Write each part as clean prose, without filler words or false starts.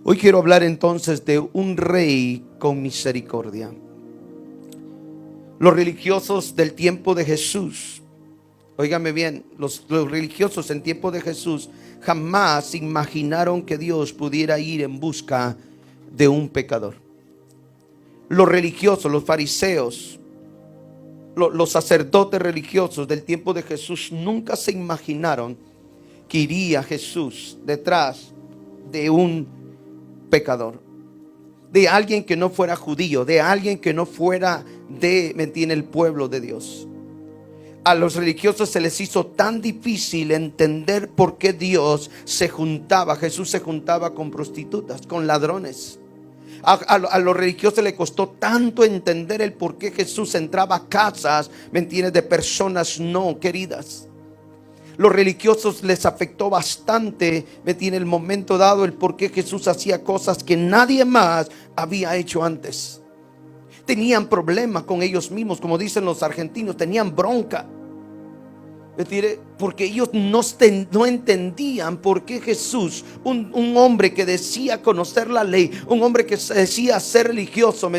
Hoy quiero hablar entonces de un rey con misericordia. Los religiosos del tiempo de Jesús, óigame bien, los religiosos en tiempo de Jesús jamás imaginaron que Dios pudiera ir en busca de un pecador. Los religiosos, los fariseos, los sacerdotes religiosos del tiempo de Jesús nunca se imaginaron que iría Jesús detrás de un pecador, de alguien que no fuera judío, de alguien que no fuera el pueblo de Dios. A los religiosos se les hizo tan difícil entender por qué Jesús se juntaba con prostitutas, con ladrones. A los religiosos les costó tanto entender el por qué Jesús entraba a casas, de personas no queridas. Los religiosos les afectó bastante, el momento dado, el por qué Jesús hacía cosas que nadie más había hecho antes. Tenían problemas con ellos mismos, como dicen los argentinos, tenían bronca. Porque ellos no entendían por qué Jesús, un hombre que decía conocer la ley, un hombre que decía ser religioso,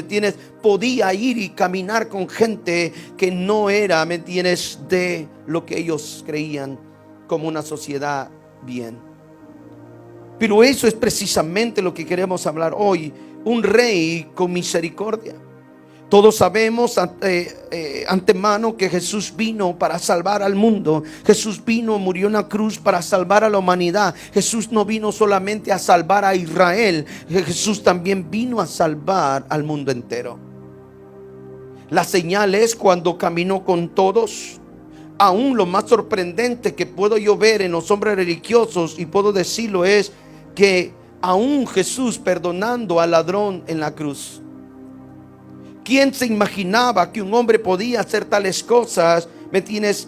podía ir y caminar con gente que no era, de lo que ellos creían como una sociedad bien. Pero eso es precisamente lo que queremos hablar hoy, un rey con misericordia. Todos sabemos antemano que Jesús vino para salvar al mundo. Jesús vino, murió en la cruz para salvar a la humanidad. Jesús no vino solamente a salvar a Israel, Jesús también vino a salvar al mundo entero. La señal es cuando caminó con todos. Aún lo más sorprendente que puedo yo ver en los hombres religiosos, y puedo decirlo, es que aún Jesús perdonando al ladrón en la cruz. ¿Quién se imaginaba que un hombre podía hacer tales cosas?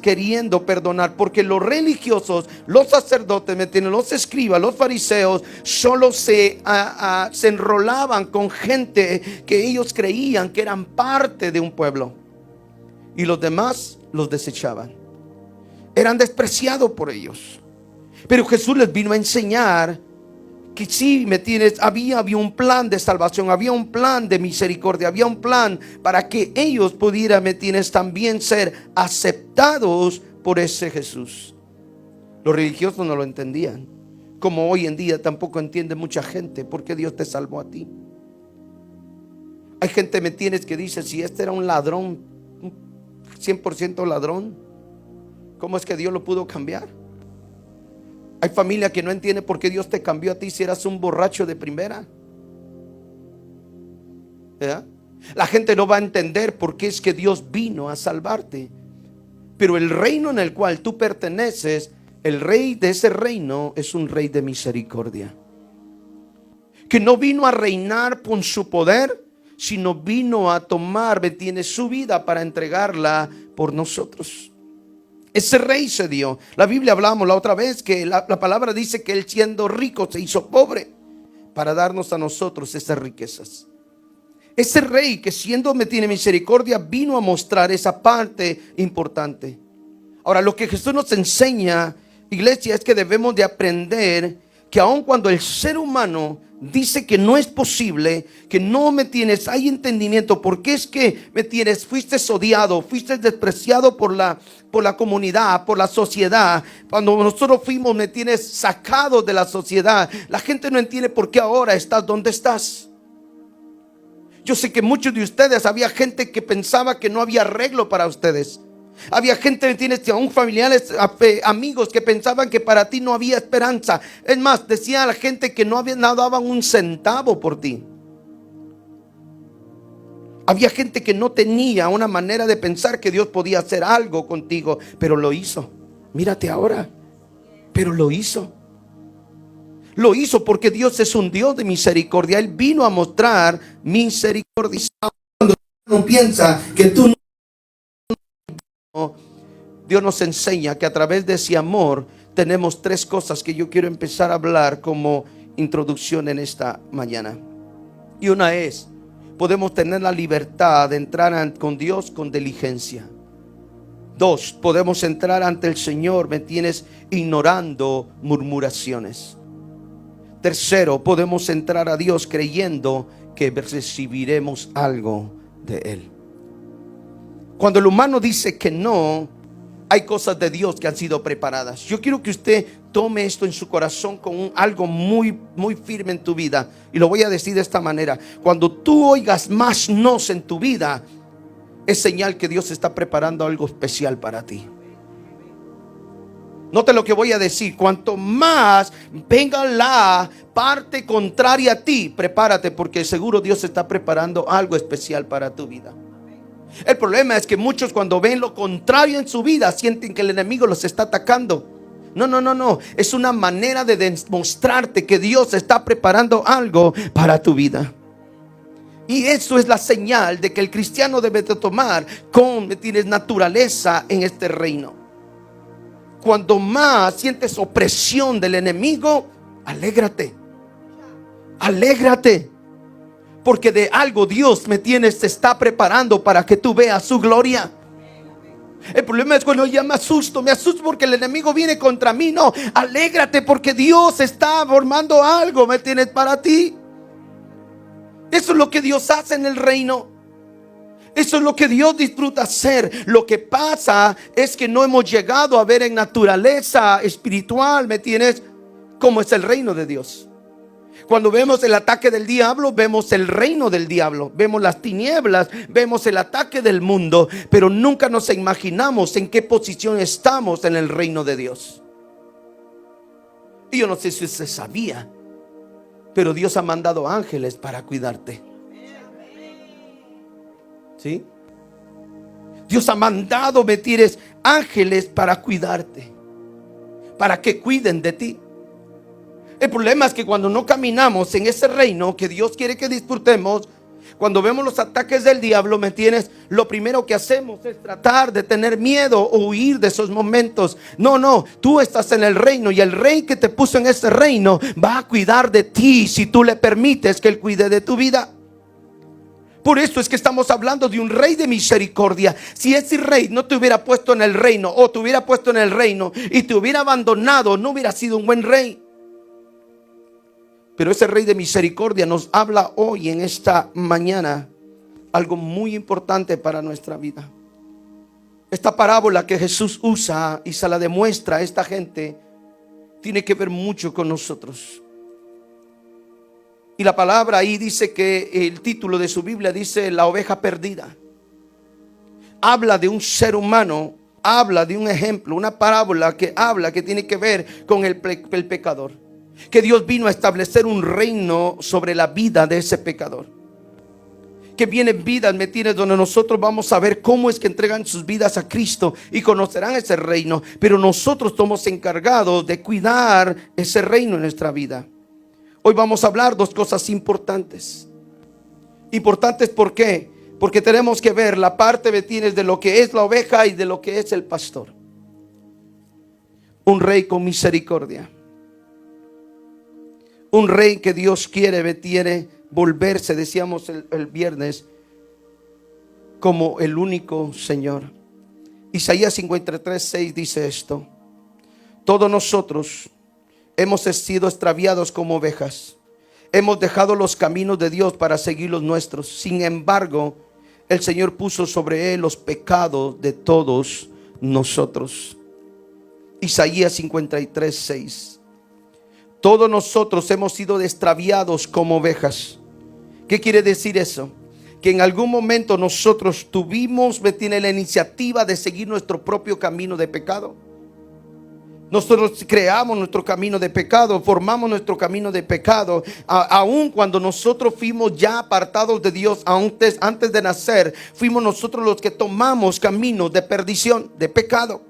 Queriendo perdonar, porque los religiosos, los sacerdotes, los escribas, los fariseos, solo se enrolaban con gente que ellos creían que eran parte de un pueblo, y los demás los desechaban. Eran despreciados por ellos. Pero Jesús les vino a enseñar que sí, había un plan de salvación, había un plan de misericordia, había un plan para que ellos pudieran, también ser aceptados por ese Jesús. Los religiosos no lo entendían, como hoy en día tampoco entiende mucha gente por qué Dios te salvó a ti. Hay gente, que dice, si este era un ladrón, 100% ladrón, ¿cómo es que Dios lo pudo cambiar? Hay familia que no entiende por qué Dios te cambió a ti si eras un borracho de primera. ¿Verdad? La gente no va a entender por qué es que Dios vino a salvarte. Pero el reino en el cual tú perteneces, el rey de ese reino es un rey de misericordia, que no vino a reinar con su poder, sino vino a tomar, su vida para entregarla por nosotros. Ese rey se dio. La Biblia hablamos la otra vez que la palabra dice que él, siendo rico, se hizo pobre para darnos a nosotros esas riquezas. Ese rey que, siendo misericordia, vino a mostrar esa parte importante. Ahora, lo que Jesús nos enseña, iglesia, es que debemos de aprender que aun cuando el ser humano dice que no es posible, que no hay entendimiento, porque es que fuiste odiado, fuiste despreciado por la comunidad, por la sociedad. Cuando nosotros fuimos, sacados de la sociedad, la gente no entiende por qué ahora estás donde estás. Yo sé que muchos de ustedes, había gente que pensaba que no había arreglo para ustedes. Había gente, aún familiares, amigos, que pensaban que para ti no había esperanza. Es más, decía a la gente que no daban un centavo por ti. Había gente que no tenía una manera de pensar que Dios podía hacer algo contigo, pero lo hizo. Mírate ahora, pero lo hizo. Lo hizo porque Dios es un Dios de misericordia. Él vino a mostrar misericordia. Cuando uno piensa que tú no, Dios nos enseña que a través de ese amor tenemos tres cosas que yo quiero empezar a hablar como introducción en esta mañana. Y una es, podemos tener la libertad de entrar con Dios con diligencia. Dos, podemos entrar ante el Señor, ignorando murmuraciones. Tercero, podemos entrar a Dios creyendo que recibiremos algo de Él. Cuando el humano dice que no, hay cosas de Dios que han sido preparadas. Yo quiero que usted tome esto en su corazón con algo muy, muy firme en tu vida. Y lo voy a decir de esta manera: cuando tú oigas más nos en tu vida, es señal que Dios está preparando algo especial para ti. Note lo que voy a decir: cuanto más venga la parte contraria a ti, prepárate, porque seguro Dios está preparando algo especial para tu vida. El problema es que muchos, cuando ven lo contrario en su vida, sienten que el enemigo los está atacando. No. Es una manera de demostrarte que Dios está preparando algo para tu vida. Y eso es la señal de que el cristiano debe de tomar con naturaleza en este reino. Cuando más sientes opresión del enemigo, alégrate. Alégrate. Porque de algo Dios te está preparando para que tú veas su gloria. El problema es cuando ya me asusto porque el enemigo viene contra mí. No, alégrate porque Dios está formando algo, para ti. Eso es lo que Dios hace en el reino. Eso es lo que Dios disfruta hacer. Lo que pasa es que no hemos llegado a ver en naturaleza espiritual, cómo es el reino de Dios. Cuando vemos el ataque del diablo, vemos el reino del diablo, vemos las tinieblas, vemos el ataque del mundo, pero nunca nos imaginamos en qué posición estamos en el reino de Dios. Y yo no sé si usted sabía, pero Dios ha mandado ángeles para cuidarte. ¿Sí? Dios ha mandado ángeles para cuidarte, para que cuiden de ti. El problema es que cuando no caminamos en ese reino que Dios quiere que disfrutemos, cuando vemos los ataques del diablo, lo primero que hacemos es tratar de tener miedo o huir de esos momentos. No, tú estás en el reino y el rey que te puso en ese reino va a cuidar de ti si tú le permites que Él cuide de tu vida. Por eso es que estamos hablando de un rey de misericordia. Si ese rey no te hubiera puesto en el reino, o te hubiera puesto en el reino y te hubiera abandonado, no hubiera sido un buen rey. Pero ese rey de misericordia nos habla hoy, en esta mañana, algo muy importante para nuestra vida. Esta parábola que Jesús usa y se la demuestra a esta gente tiene que ver mucho con nosotros. Y la palabra ahí dice que el título de su Biblia dice la oveja perdida. Habla de un ser humano, habla de un ejemplo, una parábola que habla, que tiene que ver con el pecador. Que Dios vino a establecer un reino sobre la vida de ese pecador. Que vienen vidas, donde nosotros vamos a ver cómo es que entregan sus vidas a Cristo y conocerán ese reino. Pero nosotros somos encargados de cuidar ese reino en nuestra vida. Hoy vamos a hablar dos cosas importantes. Importantes, ¿por qué? Porque tenemos que ver la parte de lo que es la oveja y de lo que es el pastor. Un rey con misericordia. Un rey que Dios quiere volverse, decíamos el viernes, como el único Señor. Isaías 53:6 dice esto: todos nosotros hemos sido extraviados como ovejas, hemos dejado los caminos de Dios para seguir los nuestros. Sin embargo, el Señor puso sobre él los pecados de todos nosotros. Isaías 53:6. Todos nosotros hemos sido extraviados como ovejas. ¿Qué quiere decir eso? Que en algún momento nosotros tuvimos la iniciativa de seguir nuestro propio camino de pecado. Nosotros creamos nuestro camino de pecado, formamos nuestro camino de pecado. Aun cuando nosotros fuimos ya apartados de Dios, antes de nacer, fuimos nosotros los que tomamos caminos de perdición, de pecado.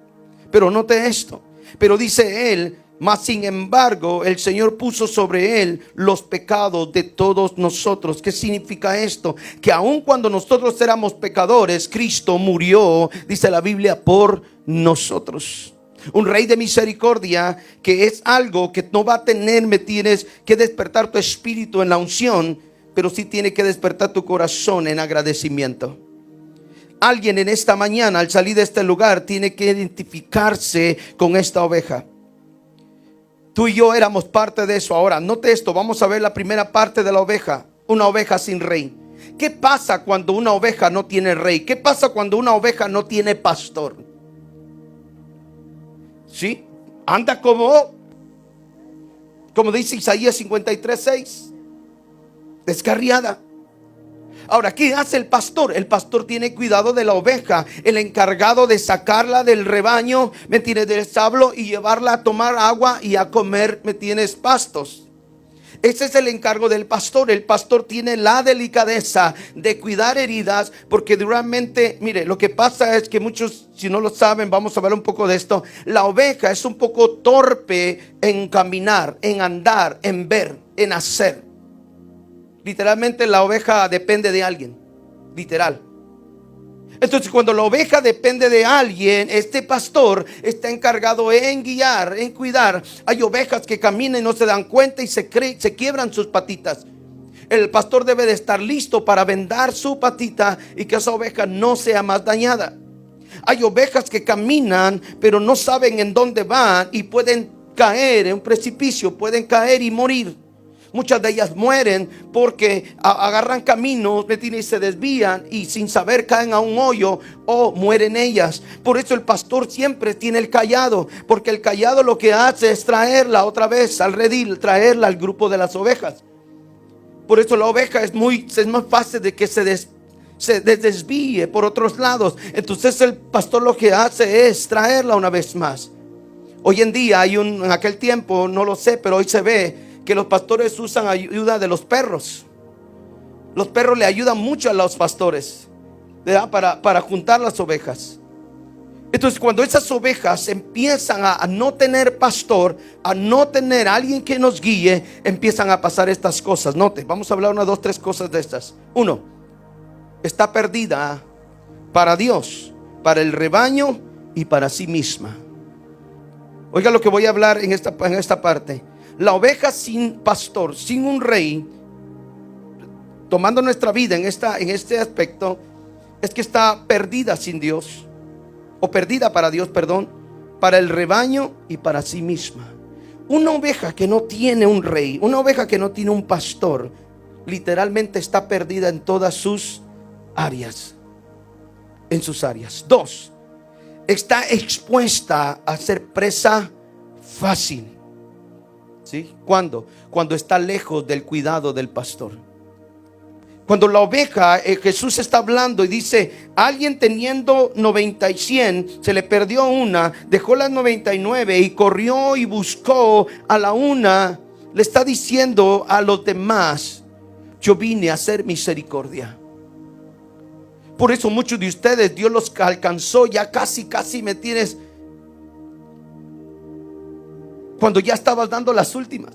Pero note esto, pero dice él: mas sin embargo el Señor puso sobre él los pecados de todos nosotros. ¿Qué significa esto? Que aun cuando nosotros éramos pecadores, Cristo murió, dice la Biblia, por nosotros. Un rey de misericordia, que es algo que no va a tienes que despertar tu espíritu en la unción, pero sí tiene que despertar tu corazón en agradecimiento. Alguien en esta mañana, al salir de este lugar, tiene que identificarse con esta oveja. Tú y yo éramos parte de eso. Ahora, note esto, vamos a ver la primera parte de la oveja. Una oveja sin rey. ¿Qué pasa cuando una oveja no tiene rey? ¿Qué pasa cuando una oveja no tiene pastor? ¿Sí? Anda como dice Isaías 53:6, descarriada. Ahora, ¿qué hace el pastor? El pastor tiene cuidado de la oveja, el encargado de sacarla del rebaño, ¿me entiendes?, del establo, y llevarla a tomar agua y a comer, ¿me entiendes?, pastos. Ese es el encargo del pastor. El pastor tiene la delicadeza de cuidar heridas, porque realmente, mire, lo que pasa es que muchos, si no lo saben, vamos a hablar un poco de esto. La oveja es un poco torpe en caminar, en andar, en ver, en hacer. Literalmente la oveja depende de alguien, literal. Entonces, cuando la oveja depende de alguien, este pastor está encargado en guiar, en cuidar. Hay ovejas que caminan y no se dan cuenta y se quiebran sus patitas. El pastor debe de estar listo para vendar su patita y que esa oveja no sea más dañada. Hay ovejas que caminan pero no saben en dónde van y pueden caer en un precipicio, pueden caer y morir. Muchas de ellas mueren porque agarran caminos, y se desvían y sin saber caen a un hoyo o mueren ellas. Por eso el pastor siempre tiene el cayado, porque el cayado lo que hace es traerla otra vez al redil, traerla al grupo de las ovejas. Por eso la oveja es más fácil de que se desvíe por otros lados. Entonces el pastor lo que hace es traerla una vez más. Hoy en día en aquel tiempo no lo sé, pero hoy se ve que los pastores usan ayuda de los perros. Los perros le ayudan mucho a los pastores, ¿verdad?, para juntar las ovejas. Entonces, cuando esas ovejas empiezan a no tener pastor, a no tener a alguien que nos guíe, empiezan a pasar estas cosas. Note, vamos a hablar 1, 2, 3 cosas de estas. 1, está perdida para Dios, para el rebaño y para sí misma. Oiga lo que voy a hablar en esta parte. La oveja sin pastor, sin un rey, tomando nuestra vida en este aspecto, es que está perdida sin Dios, o perdida para Dios, perdón, para el rebaño y para sí misma. Una oveja que no tiene un rey, una oveja que no tiene un pastor, literalmente está perdida en todas sus áreas. En sus áreas. 2, está expuesta a ser presa fácil. ¿Sí? ¿Cuándo? Cuando está lejos del cuidado del pastor. Cuando la oveja, Jesús está hablando y dice: alguien teniendo 90 y 100, se le perdió una, dejó las 99 y corrió y buscó a la una. Le está diciendo a los demás: yo vine a hacer misericordia. Por eso muchos de ustedes Dios los alcanzó ya casi me tienes, cuando ya estabas dando las últimas.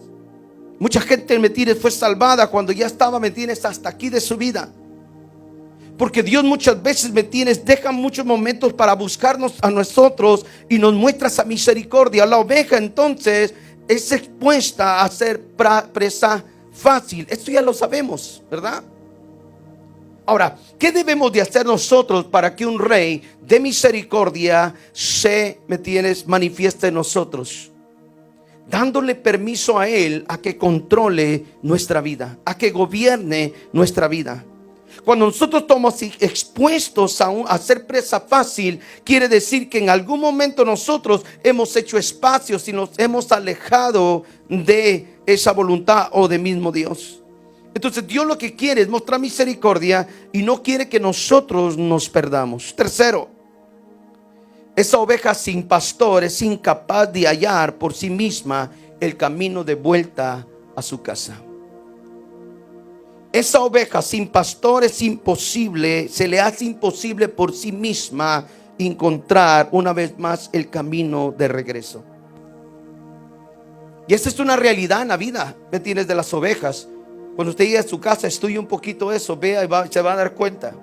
Mucha gente, me tienes, fue salvada cuando ya estaba, me tienes, hasta aquí de su vida. Porque Dios muchas veces, me tienes, deja muchos momentos para buscarnos a nosotros y nos muestra esa misericordia. La oveja entonces es expuesta a ser presa fácil. Esto ya lo sabemos, ¿verdad? Ahora, ¿qué debemos de hacer nosotros para que un rey de misericordia manifieste en nosotros? Dándole permiso a Él a que controle nuestra vida, a que gobierne nuestra vida. Cuando nosotros estamos expuestos a ser presa fácil, quiere decir que en algún momento nosotros hemos hecho espacios y nos hemos alejado de esa voluntad o de mismo Dios. Entonces Dios lo que quiere es mostrar misericordia y no quiere que nosotros nos perdamos. 3, esa oveja sin pastor es incapaz de hallar por sí misma el camino de vuelta a su casa. Esa oveja sin pastor es imposible, se le hace imposible por sí misma encontrar una vez más el camino de regreso. Y esta es una realidad en la vida, ¿me entiendes?, de las ovejas. Cuando usted llegue a su casa, estudie un poquito eso, vea y se va a dar cuenta.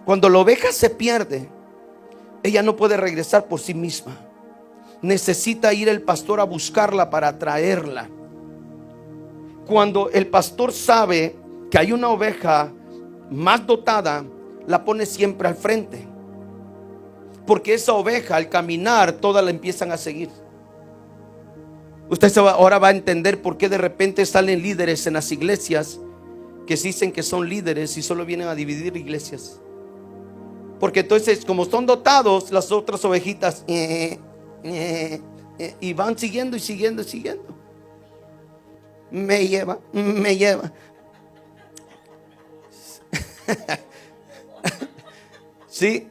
Cuando la oveja se pierde, ella no puede regresar por sí misma. Necesita ir el pastor a buscarla para traerla. Cuando el pastor sabe que hay una oveja más dotada, la pone siempre al frente. Porque esa oveja, al caminar, todas la empiezan a seguir. Ahora va a entender por qué de repente salen líderes en las iglesias que se dicen que son líderes y solo vienen a dividir iglesias. Porque entonces, como son dotados, las otras ovejitas y van siguiendo y siguiendo y siguiendo. Me lleva. Sí,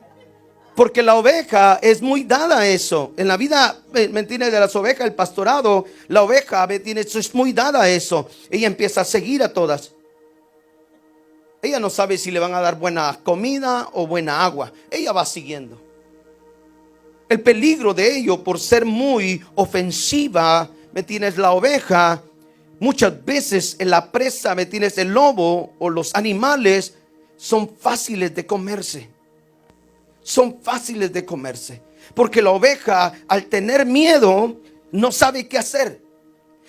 porque la oveja es muy dada a eso. En la vida, ¿me entiendes? De las ovejas, el pastorado, la oveja, ¿me entiendes? Es muy dada a eso. Ella empieza a seguir a todas. Ella no sabe si le van a dar buena comida o buena agua. Ella va siguiendo. El peligro de ello, por ser muy ofensiva, ¿me entiendes? La oveja, muchas veces en la presa, ¿me entiendes? El lobo o los animales son fáciles de comerse. Son fáciles de comerse. Porque la oveja, al tener miedo, no sabe qué hacer.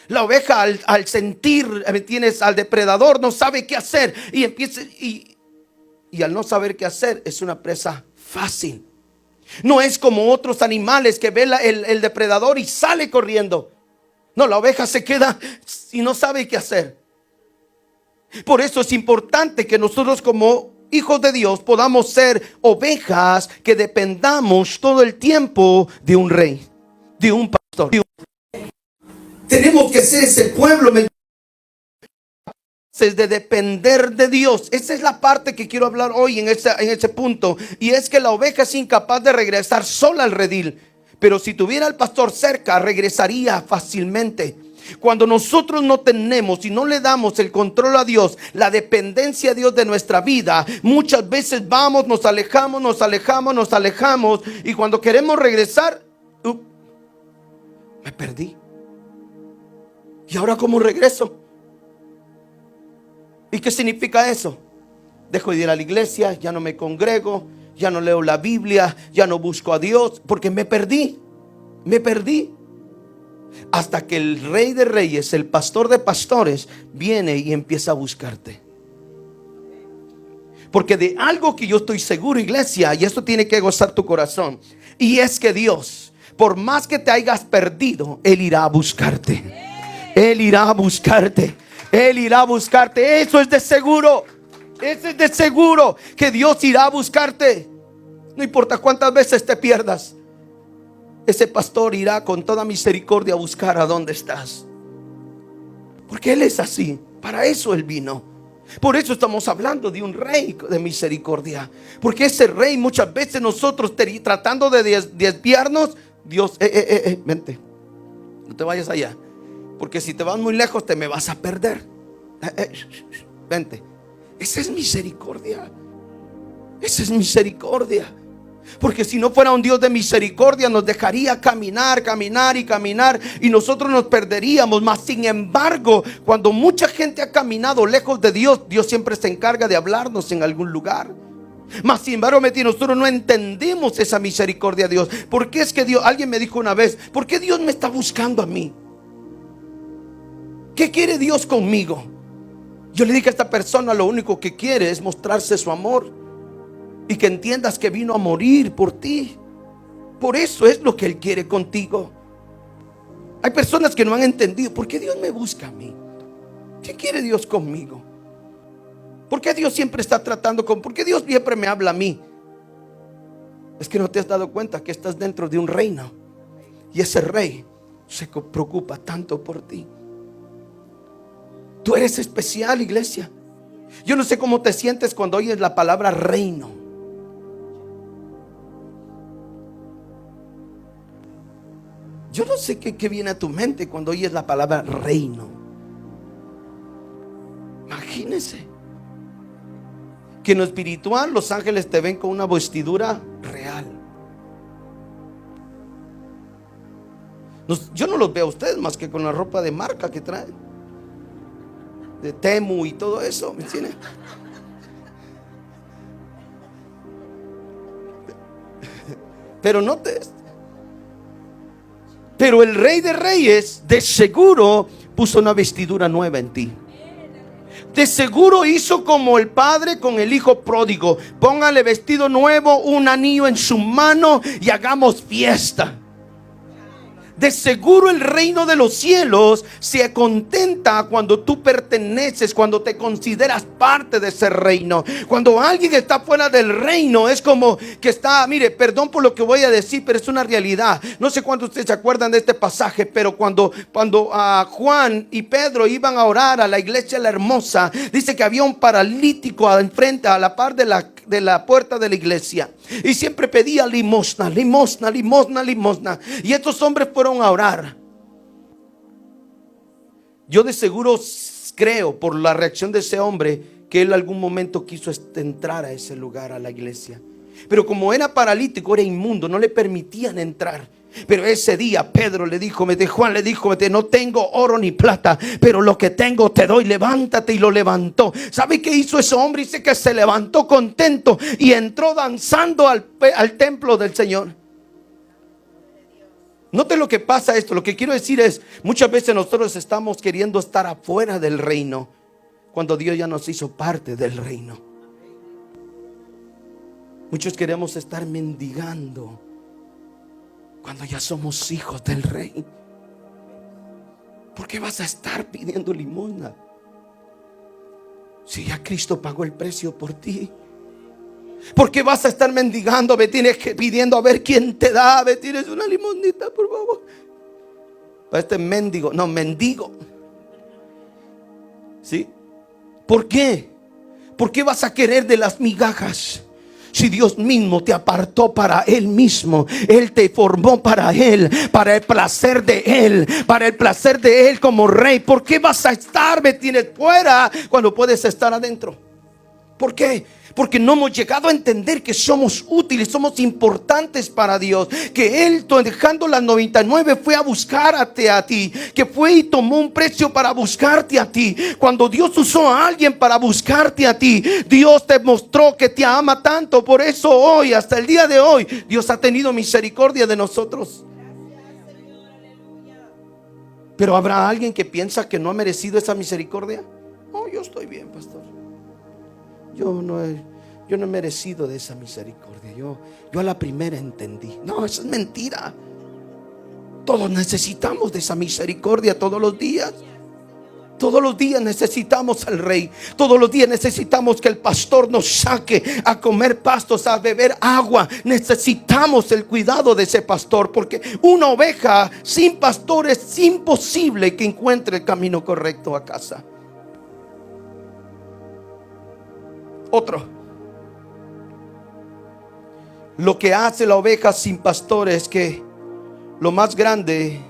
La oveja al sentir, ¿me entiendes? Al depredador, no sabe qué hacer. Y empieza y al no saber qué hacer, es una presa fácil. No es como otros animales que ve el depredador y sale corriendo. No, la oveja se queda y no sabe qué hacer. Por eso es importante que nosotros como hijos de Dios podamos ser ovejas que dependamos todo el tiempo de un rey, de un pastor. Tenemos que ser ese pueblo de depender de Dios. Esa es la parte que quiero hablar hoy en ese punto. Y es que la oveja es incapaz de regresar sola al redil, pero si tuviera al pastor cerca, regresaría fácilmente. Cuando nosotros no tenemos y no le damos el control a Dios, la dependencia a Dios de nuestra vida, muchas veces vamos, nos alejamos, y cuando queremos regresar, me perdí. ¿Y ahora cómo regreso? ¿Y qué significa eso? Dejo de ir a la iglesia, ya no me congrego, ya no leo la Biblia, ya no busco a Dios, porque me perdí. Hasta que el Rey de Reyes, el Pastor de Pastores, viene y empieza a buscarte. Porque de algo que yo estoy seguro, iglesia, y esto tiene que gozar tu corazón, y es que Dios, por más que te hayas perdido, Él irá a buscarte. Él irá a buscarte. Él irá a buscarte. Eso es de seguro. Eso es de seguro, que Dios irá a buscarte. No importa cuántas veces te pierdas, ese pastor irá con toda misericordia a buscar a dónde estás. Porque Él es así. Para eso Él vino. Por eso estamos hablando de un rey de misericordia. Porque ese rey, muchas veces nosotros tratando de desviarnos, Dios, vente, no te vayas allá, porque si te vas muy lejos te me vas a perder. Vente. Esa es misericordia. Esa es misericordia. Porque si no fuera un Dios de misericordia, nos dejaría caminar y nosotros nos perderíamos. Mas sin embargo, cuando mucha gente ha caminado lejos de Dios, Dios siempre se encarga de hablarnos en algún lugar. Mas sin embargo, nosotros no entendemos esa misericordia de Dios. ¿Por qué es que Dios? Alguien me dijo una vez, ¿por qué Dios me está buscando a mí? ¿Qué quiere Dios conmigo? Yo le dije a esta persona, lo único que quiere es mostrarse su amor y que entiendas que vino a morir por ti. Por eso es lo que Él quiere contigo. Hay personas que no han entendido por qué Dios me busca a mí. ¿Qué quiere Dios conmigo? ¿Por qué Dios siempre está tratando con? ¿Por qué Dios siempre me habla a mí? Es que no te has dado cuenta que estás dentro de un reino y ese rey se preocupa tanto por ti. Tú eres especial, iglesia. Yo no sé cómo te sientes cuando oyes la palabra reino. Yo no sé qué viene a tu mente cuando oyes la palabra reino. Imagínese que en lo espiritual los ángeles te ven con una vestidura real. Yo no los veo a ustedes más que con la ropa de marca que traen, de Temu y todo eso, ¿me entiendes? Pero el Rey de Reyes de seguro puso una vestidura nueva en ti. De seguro hizo como el padre con el hijo pródigo. Póngale vestido nuevo, un anillo en su mano y hagamos fiesta. De seguro el reino de los cielos se contenta cuando tú perteneces, cuando te consideras parte de ese reino. Cuando alguien está fuera del reino, es como que está, mire, perdón por lo que voy a decir, pero es una realidad. No sé cuántos de ustedes se acuerdan de este pasaje, pero cuando Juan y Pedro iban a orar a la iglesia La Hermosa, dice que había un paralítico enfrente, a la par de la puerta de la iglesia, y siempre pedía limosna, limosna, limosna, limosna. Y estos hombres fueron a orar. Yo de seguro creo, por la reacción de ese hombre, que él algún momento quiso entrar a ese lugar, a la iglesia. Pero como era paralítico, era inmundo, no le permitían entrar. Pero ese día Pedro le dijo, Juan le dijo, no tengo oro ni plata, pero lo que tengo te doy, levántate. Y lo levantó. ¿Sabe qué hizo ese hombre? Dice que se levantó contento y entró danzando al templo del Señor. Note lo que pasa esto. Lo que quiero decir es, muchas veces nosotros estamos queriendo estar afuera del reino, cuando Dios ya nos hizo parte del reino. Muchos queremos estar mendigando cuando ya somos hijos del rey. ¿Por qué vas a estar pidiendo limosna si ya Cristo pagó el precio por ti? ¿Por qué vas a estar mendigando? Me tienes que pidiendo a ver quién te da. Me tienes una limonita, por favor. Para este mendigo, no, mendigo. ¿Sí? ¿Por qué? ¿Por qué vas a querer de las migajas? Si Dios mismo te apartó para Él mismo, Él te formó para Él, para el placer de Él, para el placer de Él como rey. ¿Por qué vas a estar, me tienes fuera, cuando puedes estar adentro? ¿Por qué? Porque no hemos llegado a entender que somos útiles, somos importantes para Dios. Que Él, dejando las 99, fue a buscarte a ti. Que fue y tomó un precio para buscarte a ti. Cuando Dios usó a alguien para buscarte a ti, Dios te mostró que te ama tanto. Por eso hoy, hasta el día de hoy, Dios ha tenido misericordia de nosotros. Pero ¿habrá alguien que piensa que no ha merecido esa misericordia? No, yo estoy bien, pastor. Yo no he merecido de esa misericordia. Yo a la primera entendí. No, eso es mentira. Todos necesitamos de esa misericordia todos los días. Todos los días necesitamos al rey. Todos los días necesitamos que el pastor nos saque a comer pastos, a beber agua. Necesitamos el cuidado de ese pastor, porque una oveja sin pastor es imposible que encuentre el camino correcto a casa. Otro. Lo que hace la oveja sin pastor es que lo más grande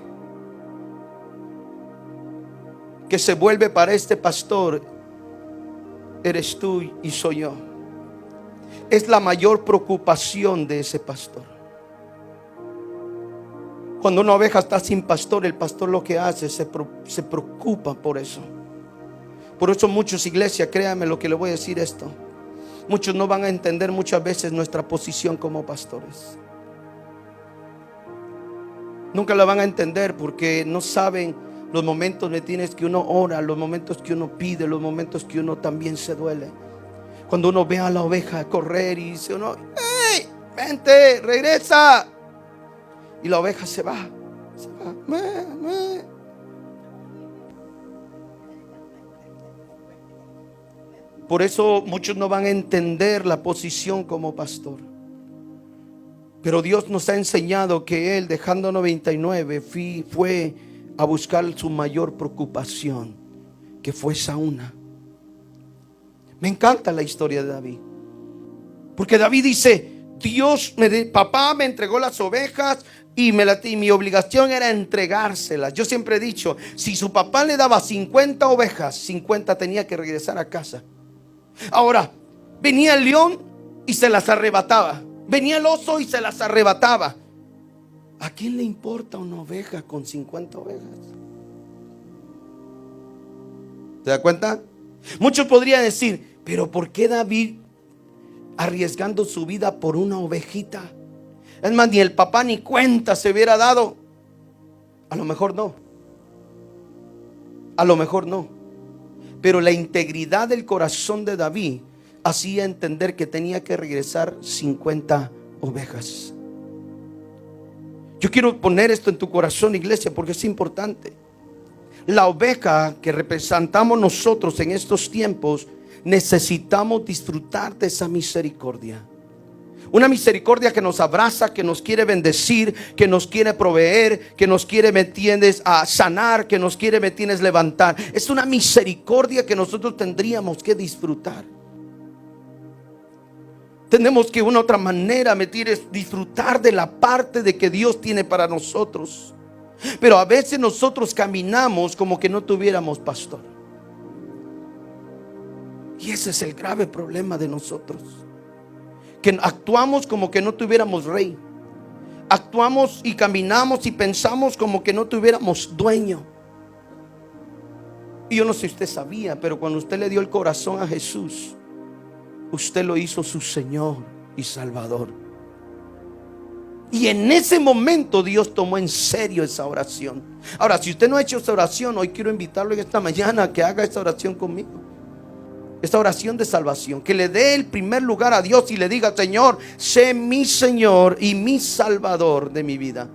que se vuelve para este pastor eres tú y soy yo. Es la mayor preocupación de ese pastor. Cuando una oveja está sin pastor, el pastor lo que hace se preocupa por eso. Por eso muchos, iglesia, créanme lo que le voy a decir esto, muchos no van a entender muchas veces nuestra posición como pastores. Nunca la van a entender porque no saben los momentos, me tienes, que uno ora, los momentos que uno pide, los momentos que uno también se duele. Cuando uno ve a la oveja correr y dice uno, ¡hey! Vente, regresa. Y la oveja se va. Por eso muchos no van a entender la posición como pastor. Pero Dios nos ha enseñado que Él, dejando 99, fue a buscar su mayor preocupación, que fue esa una. Me encanta la historia de David, porque David dice, papá me entregó las ovejas y mi obligación era entregárselas. Yo siempre he dicho, si su papá le daba 50 ovejas, 50 tenía que regresar a casa. Ahora, venía el león y se las arrebataba. Venía el oso y se las arrebataba. ¿A quién le importa una oveja con 50 ovejas? ¿Se da cuenta? Muchos podrían decir, pero ¿por qué David arriesgando su vida por una ovejita? Es más, ni el papá ni cuenta se hubiera dado. A lo mejor no. A lo mejor no. Pero la integridad del corazón de David hacía entender que tenía que regresar 50 ovejas. Yo quiero poner esto en tu corazón, iglesia, porque es importante. La oveja que representamos nosotros en estos tiempos, necesitamos disfrutar de esa misericordia. Una misericordia que nos abraza, que nos quiere bendecir, que nos quiere proveer, que nos quiere, ¿me entiendes?, a sanar, que nos quiere, ¿me entiendes?, levantar. Es una misericordia que nosotros tendríamos que disfrutar. Tenemos que de una otra manera, ¿me entiendes?, disfrutar de la parte de que Dios tiene para nosotros. Pero a veces nosotros caminamos como que no tuviéramos pastor. Y ese es el grave problema de nosotros, que actuamos como que no tuviéramos rey. Actuamos y caminamos y pensamos como que no tuviéramos dueño. Y yo no sé si usted sabía, pero cuando usted le dio el corazón a Jesús, usted lo hizo su Señor y Salvador. Y en ese momento Dios tomó en serio esa oración. Ahora, si usted no ha hecho esa oración, hoy quiero invitarlo en esta mañana a que haga esta oración conmigo. Esta oración de salvación, que le dé el primer lugar a Dios y le diga: Señor, sé mi Señor y mi Salvador de mi vida.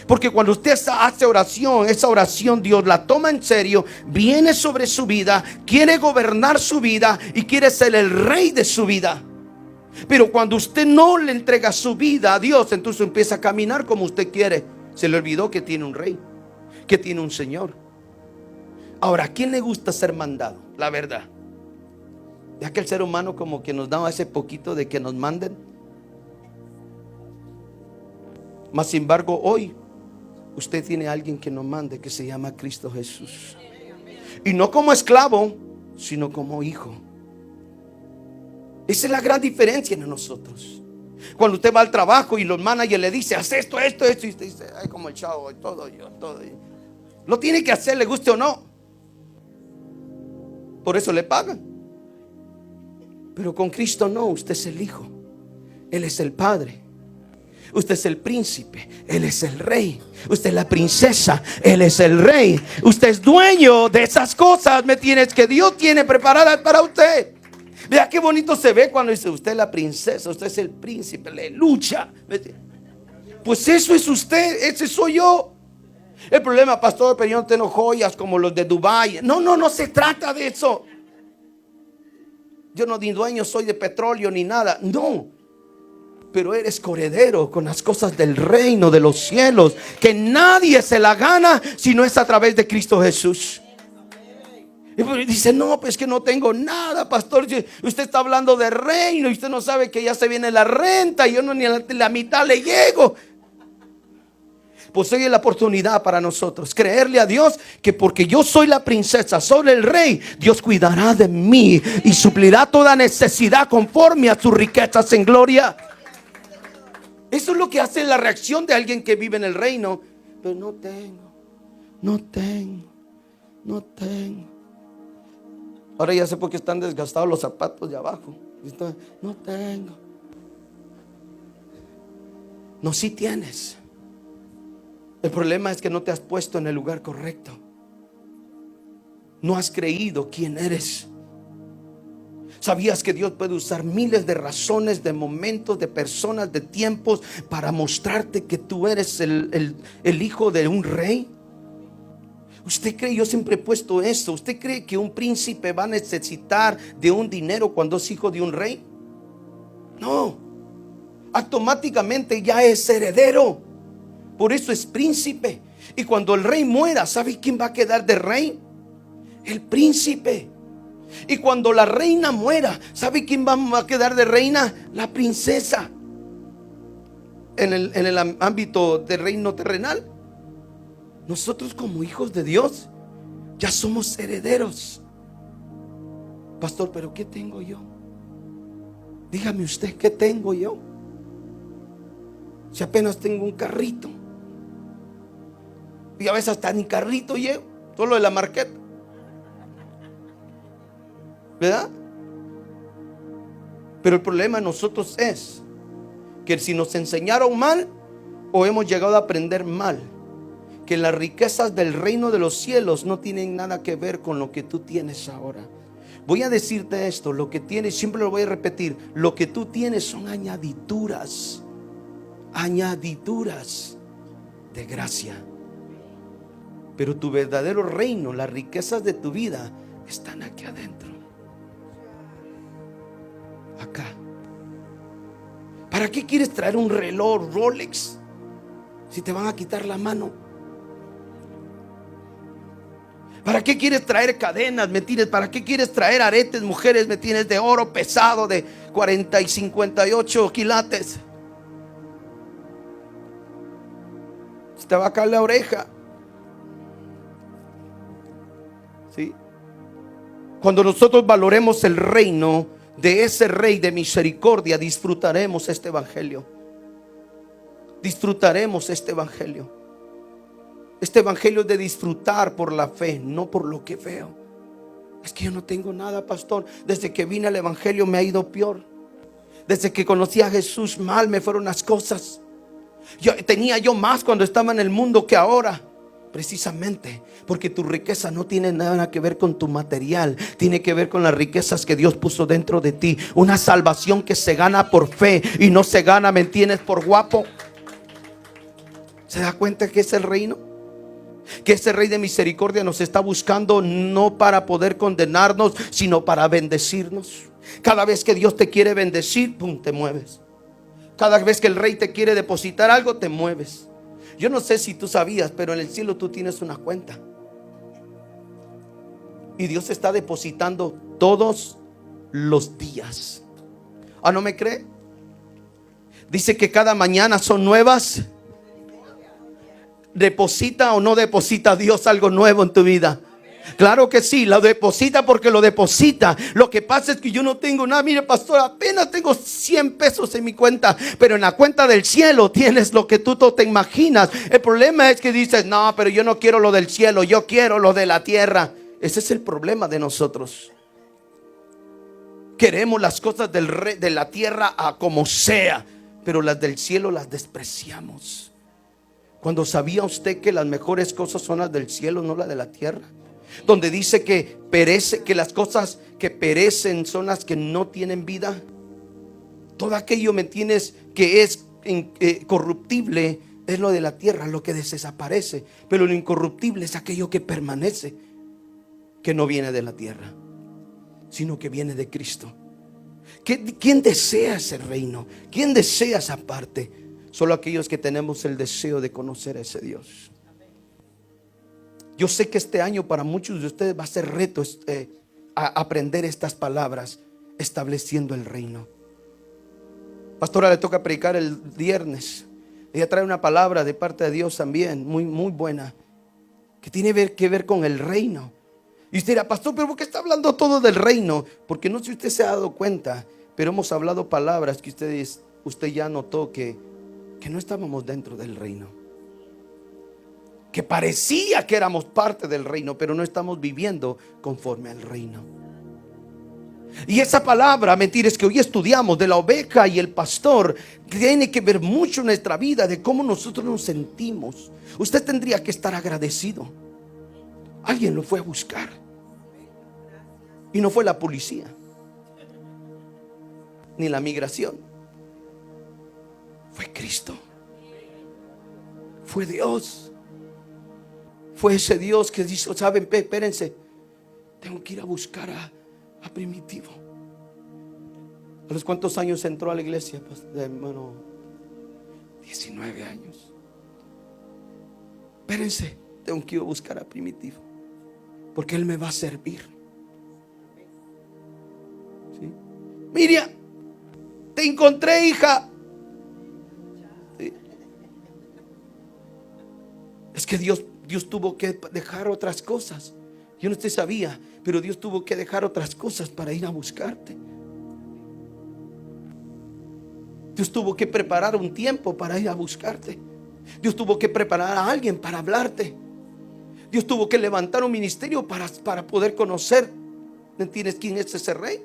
Porque cuando usted hace oración, esa oración Dios la toma en serio, viene sobre su vida, quiere gobernar su vida y quiere ser el rey de su vida. Pero cuando usted no le entrega su vida a Dios, entonces empieza a caminar como usted quiere. Se le olvidó que tiene un rey, que tiene un Señor. Ahora, ¿a quién le gusta ser mandado? La verdad. Ya que el ser humano como que nos da ese poquito de que nos manden. Mas sin embargo, hoy usted tiene a alguien que nos mande, que se llama Cristo Jesús. Y no como esclavo, sino como hijo. Esa es la gran diferencia en nosotros. Cuando usted va al trabajo y los managers le dicen: haz esto, esto, esto, y usted dice: ay, como el chavo, todo yo. Lo tiene que hacer, le guste o no. Por eso le pagan. Pero con Cristo no, usted es el hijo, Él es el padre, usted es el príncipe, Él es el rey, usted es la princesa, Él es el rey. Usted es dueño de esas cosas, ¿me entiendes?, que Dios tiene preparadas para usted. Vea qué bonito se ve cuando dice: usted es la princesa, usted es el príncipe, aleluya. Pues eso es usted, ese soy yo. El problema, pastor, pero yo no tengo joyas como los de Dubái. No se trata de eso. Yo no ni dueño soy de petróleo ni nada, no. Pero eres coheredero con las cosas del reino de los cielos, que nadie se la gana si no es a través de Cristo Jesús. Y dice: no, pues que no tengo nada, pastor. Usted está hablando de reino y usted no sabe que ya se viene la renta y yo no ni a la mitad le llego. Pues hoy es la oportunidad para nosotros creerle a Dios que porque yo soy la princesa, soy el rey, Dios cuidará de mí y suplirá toda necesidad conforme a sus riquezas en gloria. Eso es lo que hace la reacción de alguien que vive en el reino. Pero no tengo. Ahora ya sé por qué están desgastados los zapatos de abajo. No tengo. No, sí tienes. El problema es que no te has puesto en el lugar correcto. No has creído quién eres. ¿Sabías que Dios puede usar miles de razones, de momentos, de personas, de tiempos para mostrarte que tú eres el hijo de un rey? ¿Usted cree? Yo siempre he puesto eso. ¿Usted cree que un príncipe va a necesitar de un dinero cuando es hijo de un rey? No. Automáticamente ya es heredero. Por eso es príncipe. Y cuando el rey muera, ¿sabe quién va a quedar de rey? El príncipe. Y cuando la reina muera, ¿sabe quién va a quedar de reina? La princesa. En el ámbito del reino terrenal, nosotros como hijos de Dios ya somos herederos. Pastor, ¿pero qué tengo yo? Dígame usted, ¿qué tengo yo? Si apenas tengo un carrito. Y a veces hasta ni carrito llevo, solo de la marqueta. ¿Verdad? Pero el problema de nosotros es que si nos enseñaron mal o hemos llegado a aprender mal, que las riquezas del reino de los cielos no tienen nada que ver con lo que tú tienes ahora. Voy a decirte esto: lo que tienes, siempre lo voy a repetir, lo que tú tienes son añadiduras. añadiduras de gracia. Pero tu verdadero reino, las riquezas de tu vida están aquí adentro. Acá. ¿Para qué quieres traer un reloj Rolex si te van a quitar la mano? ¿Para qué quieres traer cadenas, me tienes? ¿Para qué quieres traer aretes, mujeres, me tienes, de oro pesado de 40 y 58 quilates? Se te va a caer la oreja. ¿Sí? Cuando nosotros valoremos el reino de ese Rey de misericordia, disfrutaremos este evangelio. Disfrutaremos este evangelio. Este evangelio es de disfrutar por la fe, no por lo que veo. Es que yo no tengo nada, pastor. Desde que vine al evangelio me ha ido peor. Desde que conocí a Jesús, mal me fueron las cosas. Tenía yo más cuando estaba en el mundo que ahora. Precisamente porque tu riqueza no tiene nada que ver con tu material, tiene que ver con las riquezas que Dios puso dentro de ti. Una salvación que se gana por fe y no se gana, ¿me entiendes?, por guapo. ¿Se da cuenta que es el reino? Que ese Rey de misericordia nos está buscando no para poder condenarnos, sino para bendecirnos. Cada vez que Dios te quiere bendecir, pum, te mueves. Cada vez que el Rey te quiere depositar algo, te mueves. Yo no sé si tú sabías, pero en el cielo tú tienes una cuenta. Y Dios está depositando todos los días. ¿Ah, no me cree? Dice que cada mañana son nuevas. ¿Deposita o no deposita Dios algo nuevo en tu vida? Claro que sí, lo deposita porque lo deposita. Lo que pasa es que yo no tengo nada. Mire, pastor, apenas tengo 100 pesos en mi cuenta, pero en la cuenta del cielo tienes lo que tú te imaginas. El problema es que dices, no, pero yo no quiero lo del cielo, yo quiero lo de la tierra. Ese es el problema de nosotros. Queremos las cosas de la tierra a como sea, pero las del cielo las despreciamos. Cuando sabía usted que las mejores cosas son las del cielo, no las de la tierra. Donde dice que perece, que las cosas que perecen son las que no tienen vida. Todo aquello, ¿me entiendes?, que es corruptible es lo de la tierra, lo que desaparece. Pero lo incorruptible es aquello que permanece, que no viene de la tierra, sino que viene de Cristo. ¿Quién desea ese reino? ¿Quién desea esa parte? Solo aquellos que tenemos el deseo de conocer a ese Dios. Yo sé que este año para muchos de ustedes va a ser reto a aprender estas palabras, estableciendo el reino. Pastora, le toca predicar el viernes. Ella trae una palabra de parte de Dios también, muy, muy buena, que tiene que ver con el reino. Y usted dirá, pastor, ¿pero por qué está hablando todo del reino? Porque no sé si usted se ha dado cuenta, pero hemos hablado palabras que usted ya notó que no estábamos dentro del reino. Que parecía que éramos parte del reino, pero no estamos viviendo conforme al reino. Y esa palabra, mentira, es que hoy estudiamos de la oveja y el pastor, tiene que ver mucho en nuestra vida de cómo nosotros nos sentimos. Usted tendría que estar agradecido. Alguien lo fue a buscar. Y no fue la policía, ni la migración. Fue Cristo. Fue Dios. Fue ese Dios que dijo, saben, espérense, tengo que ir a buscar a Primitivo. ¿A los cuántos años entró a la iglesia? Pues, hermano, 19 años. Espérense, tengo que ir a buscar a Primitivo, porque él me va a servir. ¿Sí? Miriam, te encontré, hija. ¿Sí? Es que Dios tuvo que dejar otras cosas. Yo no te sabía, pero Dios tuvo que dejar otras cosas para ir a buscarte. Dios tuvo que preparar un tiempo para ir a buscarte. Dios tuvo que preparar a alguien para hablarte. Dios tuvo que levantar un ministerio para poder conocer, ¿me entiendes?, quién es ese rey.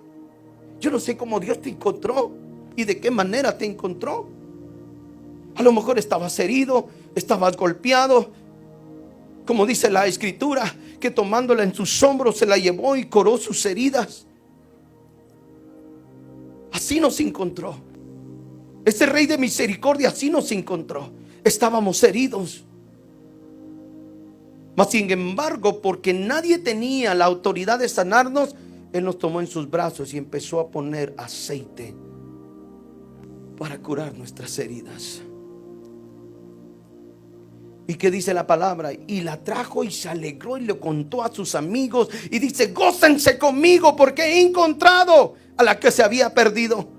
Yo no sé cómo Dios te encontró y de qué manera te encontró. A lo mejor estabas herido, estabas golpeado, como dice la escritura, que tomándola en sus hombros se la llevó y curó sus heridas. Así nos encontró. Ese Rey de misericordia así nos encontró. Estábamos heridos. Mas sin embargo, porque nadie tenía la autoridad de sanarnos, Él nos tomó en sus brazos y empezó a poner aceite para curar nuestras heridas. ¿Y qué dice la palabra? Y la trajo y se alegró y le contó a sus amigos. Y dice: gócense conmigo porque he encontrado a la que se había perdido.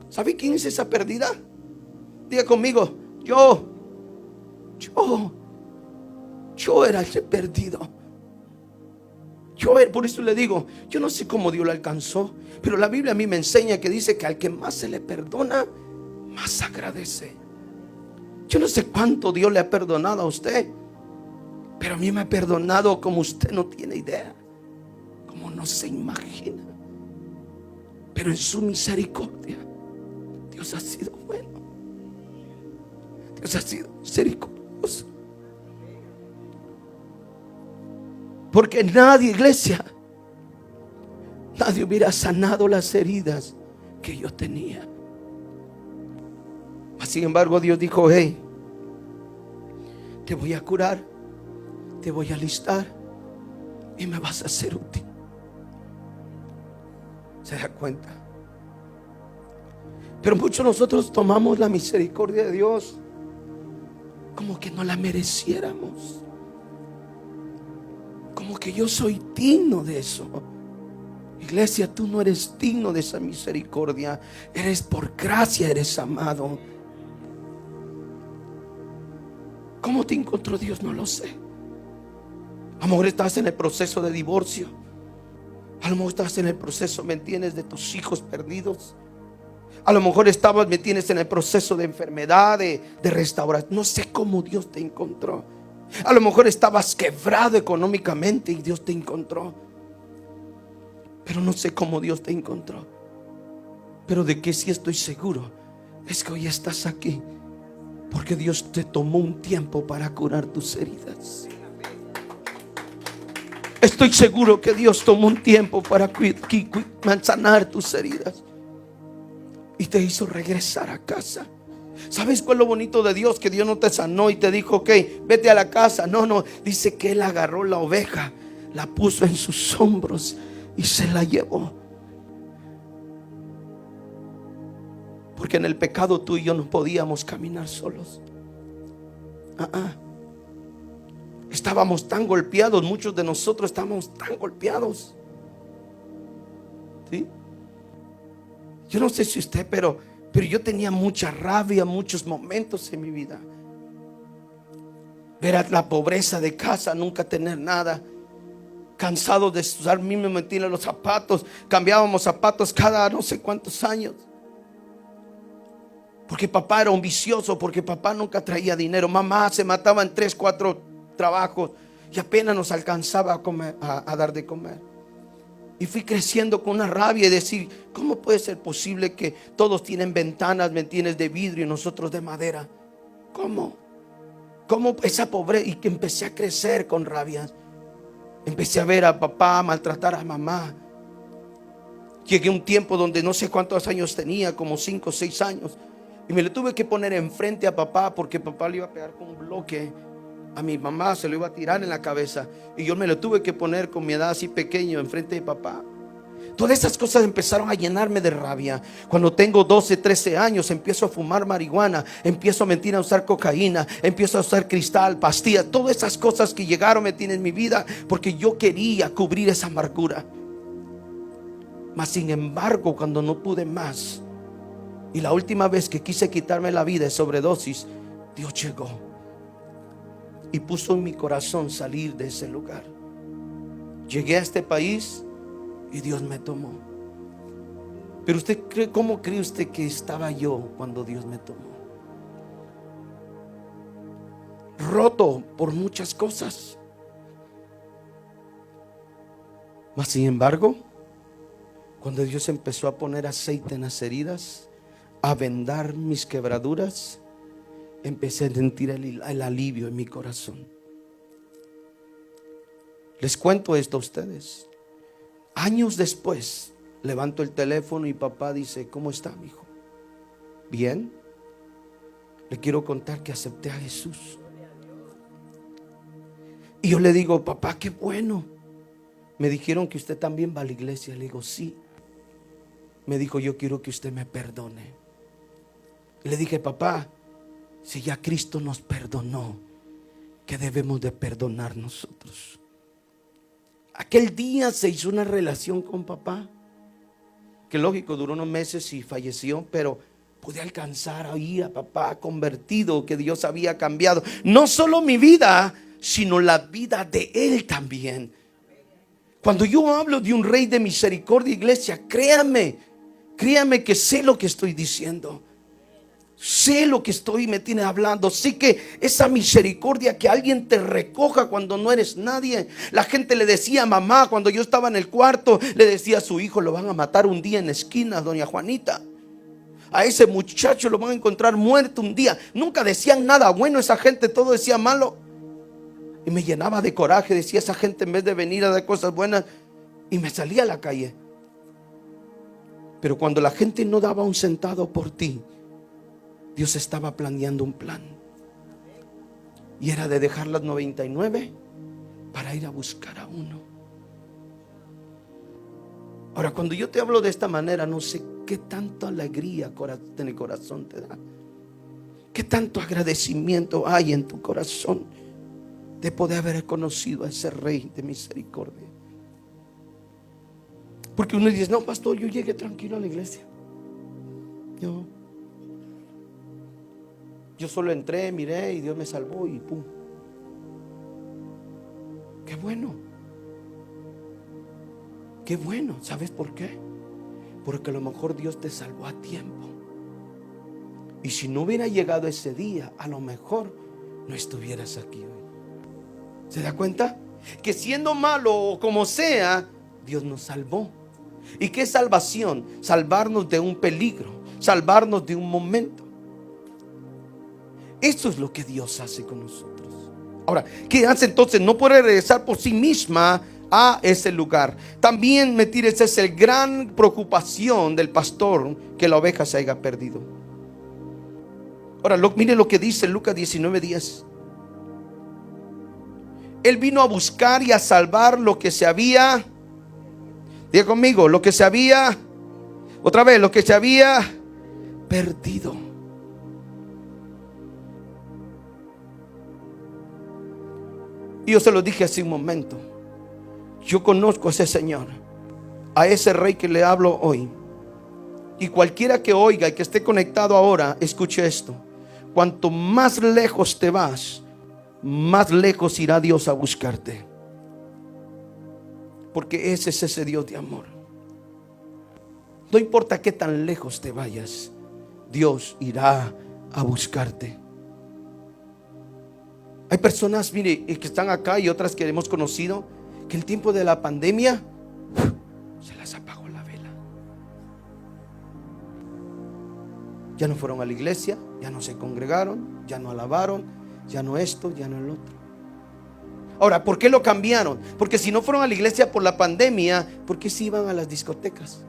¿Sabe quién es esa perdida? Diga conmigo: yo era ese perdido. Por eso le digo, yo no sé cómo Dios lo alcanzó, pero la Biblia a mí me enseña que dice que al que más se le perdona, más agradece. Yo no sé cuánto Dios le ha perdonado a usted, pero a mí me ha perdonado como usted no tiene idea, como no se imagina. Pero en su misericordia, Dios ha sido bueno. Dios ha sido misericordioso. Porque nadie, iglesia, nadie hubiera sanado las heridas que yo tenía. Sin embargo, Dios dijo: hey, te voy a curar, te voy a alistar y me vas a ser útil. ¿Se da cuenta? Pero muchos de nosotros tomamos la misericordia de Dios como que no la mereciéramos, como que yo soy digno de eso. Iglesia, tú no eres digno de esa misericordia. Eres por gracia, eres amado. ¿Cómo te encontró Dios? No lo sé. A lo mejor estás en el proceso de divorcio. A lo mejor estás en el proceso, ¿me entiendes?, de tus hijos perdidos. A lo mejor estabas, ¿me entiendes?, en el proceso de enfermedad, de restauración. No sé cómo Dios te encontró. A lo mejor estabas quebrado económicamente y Dios te encontró. Pero no sé cómo Dios te encontró. Pero de que sí estoy seguro es que hoy estás aquí porque Dios te tomó un tiempo para curar tus heridas. Estoy seguro que Dios tomó un tiempo para sanar tus heridas y te hizo regresar a casa. ¿Sabes cuál es lo bonito de Dios? Que Dios no te sanó y te dijo: ok, vete a la casa. No, dice que Él agarró la oveja, la puso en sus hombros y se la llevó. Porque en el pecado tú y yo no podíamos caminar solos. Estábamos tan golpeados, muchos de nosotros estábamos tan golpeados. ¿Sí? Yo no sé si usted, pero yo tenía mucha rabia muchos momentos en mi vida. Ver la pobreza de casa, nunca tener nada. Cansado de usar mismo mentira los zapatos. Cambiábamos zapatos cada no sé cuántos años. Porque papá era un vicioso, porque papá nunca traía dinero. Mamá se mataba en 3, 4 trabajos y apenas nos alcanzaba a comer, a dar de comer. Y fui creciendo con una rabia y decir: ¿cómo puede ser posible que todos tienen ventanas, ¿me entiendes?, de vidrio y nosotros de madera? ¿Cómo esa pobreza? Y que empecé a crecer con rabia. Empecé a ver a papá maltratar a mamá. Llegué a un tiempo donde no sé cuántos años tenía, como 5 o 6 años, y me le tuve que poner enfrente a papá porque papá le iba a pegar con un bloque a mi mamá, se lo iba a tirar en la cabeza, y yo me lo tuve que poner con mi edad así pequeño enfrente de papá. Todas esas cosas empezaron a llenarme de rabia. Cuando tengo 12, 13 años empiezo a fumar marihuana, empiezo a usar cocaína, empiezo a usar cristal, pastillas, todas esas cosas que llegaron me tienen en mi vida porque yo quería cubrir esa amargura. Mas sin embargo, cuando no pude más y la última vez que quise quitarme la vida de sobredosis, Dios llegó y puso en mi corazón salir de ese lugar. Llegué a este país y Dios me tomó. Pero usted cree, ¿cómo cree usted que estaba yo cuando Dios me tomó? Roto por muchas cosas. Mas sin embargo, cuando Dios empezó a poner aceite en las heridas, a vendar mis quebraduras, empecé a sentir el alivio en mi corazón. Les cuento esto a ustedes. Años después levanto el teléfono y papá dice: ¿cómo está, mi hijo? Bien, le quiero contar que acepté a Jesús. Y yo le digo, papá, qué bueno. Me dijeron que usted también va a la iglesia. Le digo, sí. Me dijo, yo quiero que usted me perdone. Le dije, papá, si ya Cristo nos perdonó, ¿qué debemos de perdonar nosotros? Aquel día se hizo una relación con papá, que lógico, duró unos meses y falleció, pero pude alcanzar ahí a papá convertido, que Dios había cambiado no solo mi vida, sino la vida de él también. Cuando yo hablo de un rey de misericordia, iglesia, créame que sé lo que estoy diciendo. Sé lo que me tiene hablando. Sí, que esa misericordia, que alguien te recoja cuando no eres nadie. La gente le decía a mamá, cuando yo estaba en el cuarto, le decía a su hijo, lo van a matar un día en la esquina, doña Juanita. A ese muchacho lo van a encontrar muerto un día. Nunca decían nada bueno esa gente, todo decía malo. Y me llenaba de coraje, decía esa gente, en vez de venir a dar cosas buenas, y me salía a la calle. Pero cuando la gente no daba un centavo por ti, Dios estaba planeando un plan. Y era de dejar las 99 para ir a buscar a uno. Ahora, cuando yo te hablo de esta manera, no sé qué tanta alegría en el corazón te da. Qué tanto agradecimiento hay en tu corazón de poder haber conocido a ese Rey de misericordia. Porque uno dice, no, pastor, yo llegué tranquilo a la iglesia. Yo solo entré, miré y Dios me salvó y pum. Qué bueno. Qué bueno. ¿Sabes por qué? Porque a lo mejor Dios te salvó a tiempo. Y si no hubiera llegado ese día, a lo mejor no estuvieras aquí hoy. ¿Se da cuenta? Que siendo malo o como sea, Dios nos salvó. ¿Y qué es salvación? Salvarnos de un peligro, salvarnos de un momento. Eso es lo que Dios hace con nosotros. Ahora, ¿qué hace entonces? No puede regresar por sí misma a ese lugar. También, esa es la gran preocupación del pastor, que la oveja se haya perdido. Ahora, mire lo que dice Lucas 19:10. Él vino a buscar y a salvar lo que se había, diga conmigo, lo que se había, otra vez, lo que se había perdido. Y yo se lo dije hace un momento. Yo conozco a ese Señor, a ese Rey que le hablo hoy. Y cualquiera que oiga y que esté conectado ahora, escuche esto. Cuanto más lejos te vas, más lejos irá Dios a buscarte. Porque ese es ese Dios de amor. No importa qué tan lejos te vayas, Dios irá a buscarte. Hay personas, mire, que están acá y otras que hemos conocido, que el tiempo de la pandemia se les apagó la vela. Ya no fueron a la iglesia, ya no se congregaron, ya no alabaron, ya no esto, ya no el otro. Ahora, ¿por qué lo cambiaron? Porque si no fueron a la iglesia por la pandemia, ¿por qué se iban a las discotecas?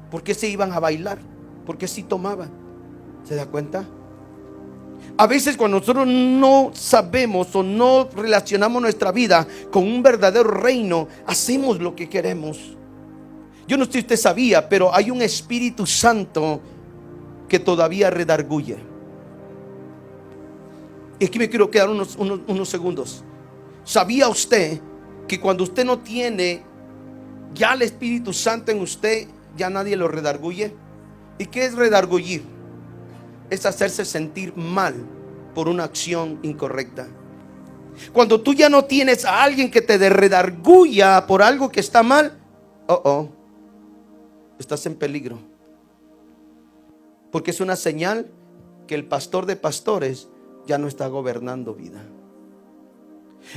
¿Por qué se iban a bailar? ¿Por qué sí tomaban? ¿Se da cuenta? A veces cuando nosotros no sabemos o no relacionamos nuestra vida con un verdadero reino, hacemos lo que queremos. Yo no sé si usted sabía, pero hay un Espíritu Santo que todavía redarguye. Y aquí me quiero quedar unos segundos. ¿Sabía usted que cuando usted no tiene ya el Espíritu Santo en usted, ya nadie lo redarguye? ¿Y qué es redargullir? Es hacerse sentir mal por una acción incorrecta. Cuando tú ya no tienes a alguien que te redarguya por algo que está mal, estás en peligro. Porque es una señal que el pastor de pastores ya no está gobernando vida.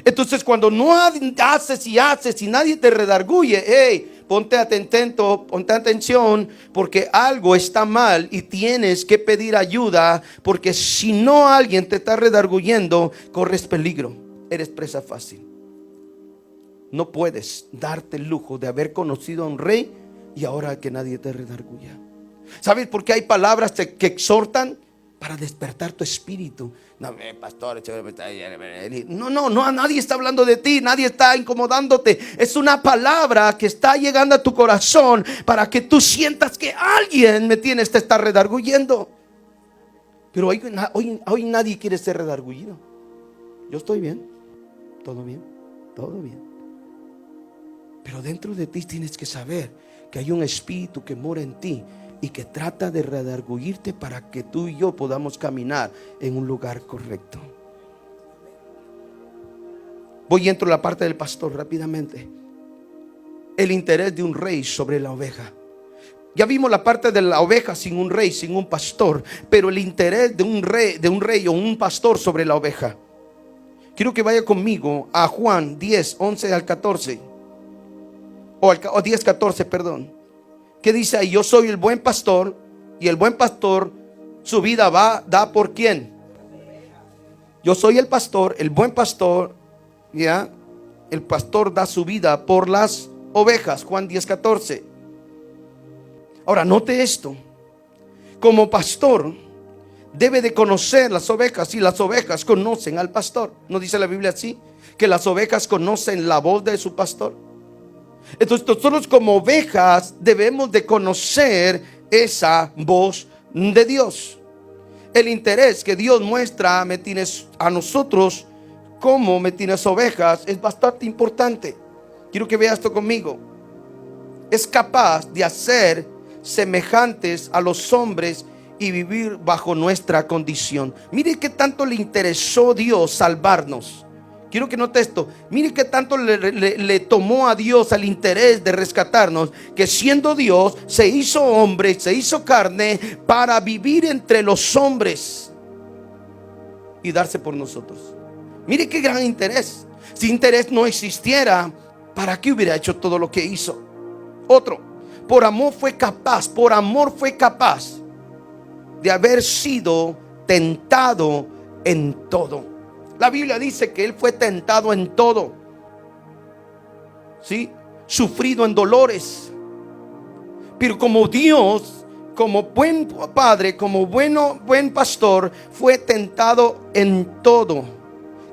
Entonces, cuando no haces y nadie te redarguye, hey, ponte atento, ponte atención, porque algo está mal y tienes que pedir ayuda, porque si no alguien te está redarguyendo, corres peligro, eres presa fácil. No puedes darte el lujo de haber conocido a un rey y ahora que nadie te redarguya. ¿Sabes por qué hay palabras que exhortan? Para despertar tu espíritu. No, pastor, no, nadie está hablando de ti, nadie está incomodándote. Es una palabra que está llegando a tu corazón para que tú sientas que alguien te está redarguyendo. Pero hoy nadie quiere ser redargullido. Yo estoy bien, todo bien, todo bien. Pero dentro de ti tienes que saber que hay un espíritu que mora en ti y que trata de redarguirte para que tú y yo podamos caminar en un lugar correcto. Voy y entro a la parte del pastor rápidamente. El interés de un rey sobre la oveja. Ya vimos la parte de la oveja sin un rey, sin un pastor, pero el interés de un rey o un pastor sobre la oveja. Quiero que vaya conmigo a Juan 10, 11 al 14. O 10, 14, perdón. ¿Qué dice ahí? Yo soy el buen pastor, y el buen pastor su vida da por ¿quién? Yo soy el pastor, el buen pastor, ya. El pastor da su vida por las ovejas. Juan 10, 14. Ahora note esto. Como pastor debe de conocer las ovejas, y las ovejas conocen al pastor. ¿No dice la Biblia así? Que las ovejas conocen la voz de su pastor. Entonces nosotros como ovejas debemos de conocer esa voz de Dios. El interés que Dios muestra a nosotros como ovejas es bastante importante. Quiero que veas esto conmigo. Es capaz de hacer semejantes a los hombres y vivir bajo nuestra condición. Mire qué tanto le interesó Dios salvarnos. Quiero que note esto. Mire qué tanto le tomó a Dios el interés de rescatarnos, que siendo Dios se hizo hombre, se hizo carne para vivir entre los hombres y darse por nosotros. Mire qué gran interés. Si interés no existiera, ¿para qué hubiera hecho todo lo que hizo? Otro, por amor fue capaz de haber sido tentado en todo. La Biblia dice que Él fue tentado en todo, ¿sí? Sufrido en dolores. Pero como Dios, como buen padre, como buen pastor, fue tentado en todo.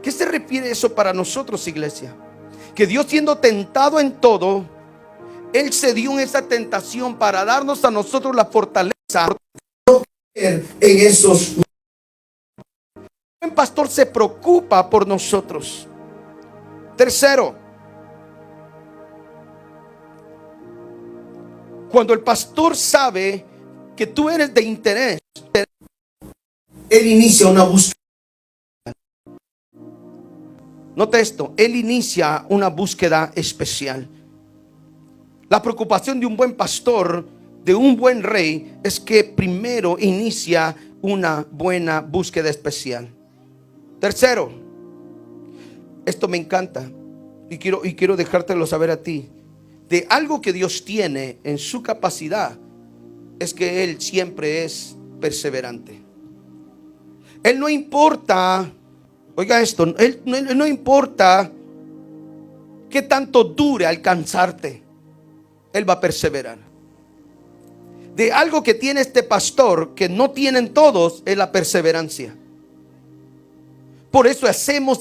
¿Qué se refiere eso para nosotros, iglesia? Que Dios, siendo tentado en todo, Él se dio en esa tentación para darnos a nosotros la fortaleza en esos. El buen pastor se preocupa por nosotros. Tercero, cuando el pastor sabe que tú eres de interés, él inicia una búsqueda. Nota esto, él inicia una búsqueda especial. La preocupación de un buen pastor, de un buen rey, es que primero inicia una buena búsqueda especial. Tercero, esto me encanta y quiero dejártelo saber a ti. De algo que Dios tiene en su capacidad es que Él siempre es perseverante. Él no importa, oiga esto, Él no importa qué tanto dure alcanzarte, Él va a perseverar. De algo que tiene este pastor que no tienen todos es la perseverancia. Por eso hacemos,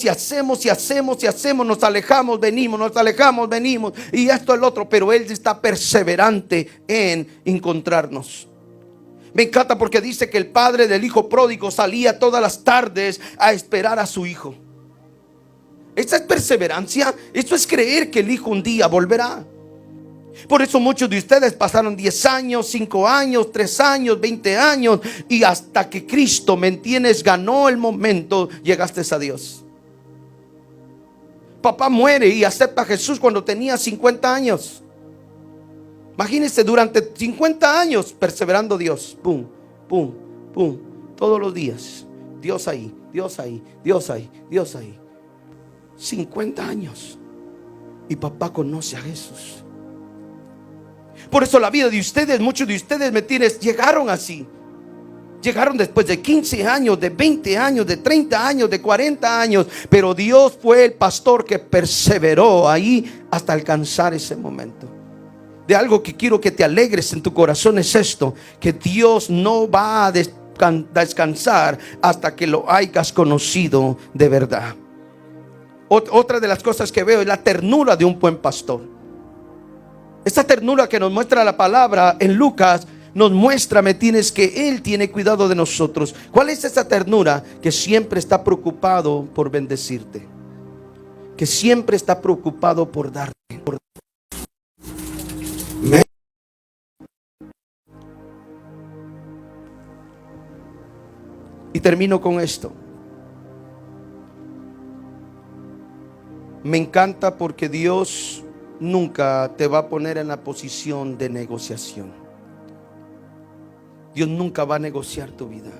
nos alejamos, venimos y esto el otro, pero Él está perseverante en encontrarnos. Me encanta porque dice que el padre del hijo pródigo salía todas las tardes a esperar a su hijo. Esta es perseverancia. Esto es creer que el hijo un día volverá. Por eso muchos de ustedes pasaron 10 años, 5 años, 3 años, 20 años, y hasta que Cristo, ¿me entiendes?, ganó el momento, llegaste a Dios. Papá muere y acepta a Jesús cuando tenía 50 años. Imagínense, durante 50 años perseverando Dios. Pum, pum, pum, todos los días. Dios ahí, Dios ahí, Dios ahí, Dios ahí. 50 años. Y papá conoce a Jesús. Por eso la vida de ustedes, muchos de ustedes, ¿me entiendes?, llegaron así. Llegaron después de 15 años, de 20 años, de 30 años, de 40 años. Pero Dios fue el pastor que perseveró ahí hasta alcanzar ese momento. de algo que quiero que te alegres en tu corazón es esto: que Dios no va a descansar hasta que lo hayas conocido de verdad. Otra de las cosas que veo es la ternura de un buen pastor. Esta ternura que nos muestra la palabra en Lucas nos muestra, que Él tiene cuidado de nosotros. ¿Cuál es esa ternura? Que siempre está preocupado por bendecirte, que siempre está preocupado por darte. Y termino con esto. Me encanta porque Dios nunca te va a poner en la posición de negociación. Dios nunca va a negociar tu vida.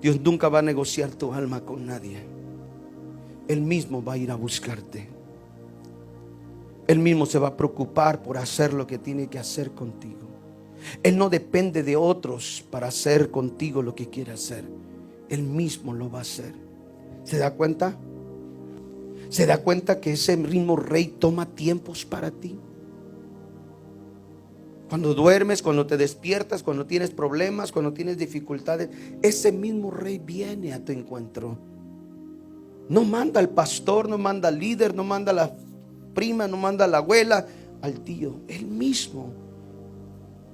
Dios nunca va a negociar tu alma con nadie. Él mismo va a ir a buscarte. Él mismo se va a preocupar por hacer lo que tiene que hacer contigo. Él no depende de otros para hacer contigo lo que quiere hacer. Él mismo lo va a hacer. ¿Se da cuenta? ¿Se da cuenta que ese mismo rey toma tiempos para ti? Cuando duermes, cuando te despiertas, cuando tienes problemas, cuando tienes dificultades, ese mismo rey viene a tu encuentro. No manda al pastor, no manda al líder, no manda a la prima, no manda a la abuela, al tío. Él mismo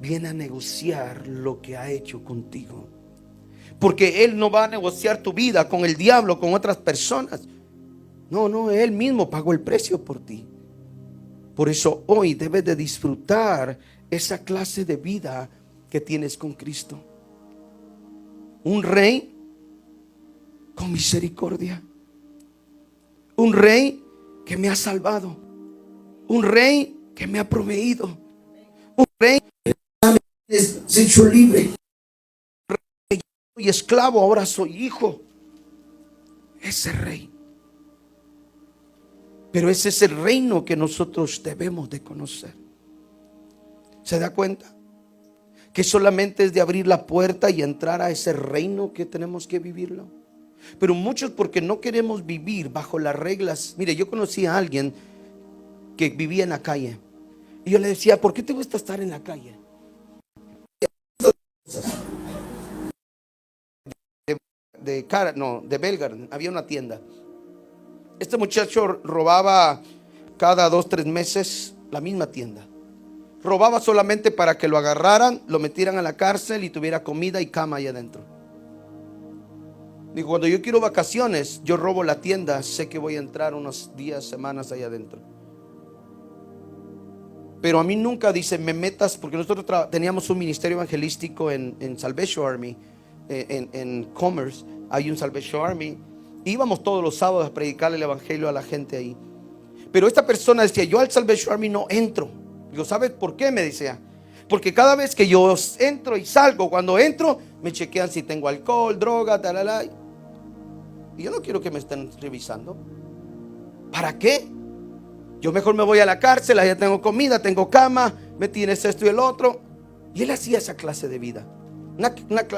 viene a negociar lo que ha hecho contigo. Porque Él no va a negociar tu vida con el diablo, con otras personas. No, Él mismo pagó el precio por ti. Por eso hoy debes de disfrutar esa clase de vida que tienes con Cristo. Un rey con misericordia. Un rey que me ha salvado. Un rey que me ha proveído. Un rey que me ha hecho libre. Soy esclavo, ahora soy hijo. Ese rey. Pero ese es el reino que nosotros debemos de conocer. ¿Se da cuenta? Que solamente es de abrir la puerta y entrar a ese reino que tenemos que vivirlo. Pero muchos, porque no queremos vivir bajo las reglas. Mire, yo conocí a alguien que vivía en la calle. Y yo le decía: ¿por qué te gusta estar en la calle? De Belgarden había una tienda. Este muchacho robaba cada 2-3 meses la misma tienda. Robaba solamente para que lo agarraran, lo metieran a la cárcel y tuviera comida y cama allá adentro. Digo, cuando yo quiero vacaciones, yo robo la tienda, sé que voy a entrar unos días, semanas allá adentro. Pero a mí nunca dice: me metas, porque nosotros teníamos un ministerio evangelístico en Salvation Army, en Commerce. Hay un Salvation Army. Íbamos todos los sábados a predicarle el evangelio a la gente ahí. Pero esta persona decía: yo al Salvation Army no entro. Digo, ¿sabes por qué? Me decía: porque cada vez que yo entro y salgo, cuando entro me chequean si tengo alcohol, droga, talala. Y yo no quiero que me estén revisando. ¿Para qué? Yo mejor me voy a la cárcel, allá tengo comida, tengo cama, me tienes esto y el otro. Y él hacía esa clase de vida.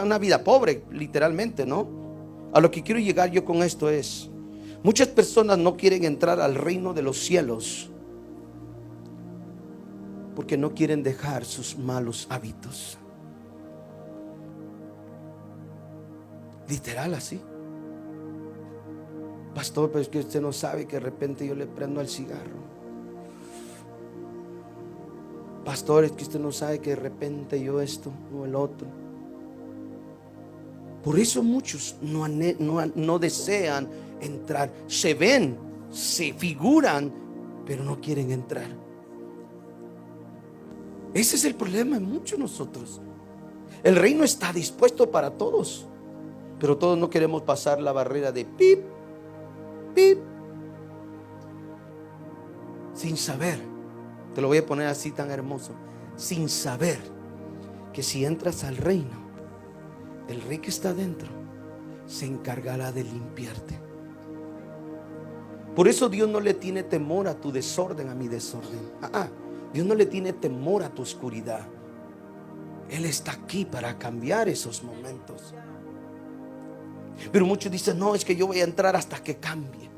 Una vida pobre, literalmente, ¿no? A lo que quiero llegar yo con esto es: muchas personas no quieren entrar al reino de los cielos porque no quieren dejar sus malos hábitos. Literal así. Pastor, pero es que usted no sabe que de repente yo le prendo al cigarro. Pastor, es que usted no sabe que de repente yo esto o el otro. Por eso muchos no desean entrar. Se ven, se figuran, pero no quieren entrar. Ese es el problema en muchos de nosotros. El reino está dispuesto para todos, pero todos no queremos pasar la barrera de pip, pip, sin saber. Te lo voy a poner así tan hermoso. Sin saber que si entras al reino, el rey que está dentro se encargará de limpiarte. Por eso Dios no le tiene temor a tu desorden, a mi desorden. Dios no le tiene temor a tu oscuridad. Él está aquí para cambiar esos momentos. Pero muchos dicen: no, es que yo voy a entrar hasta que cambie.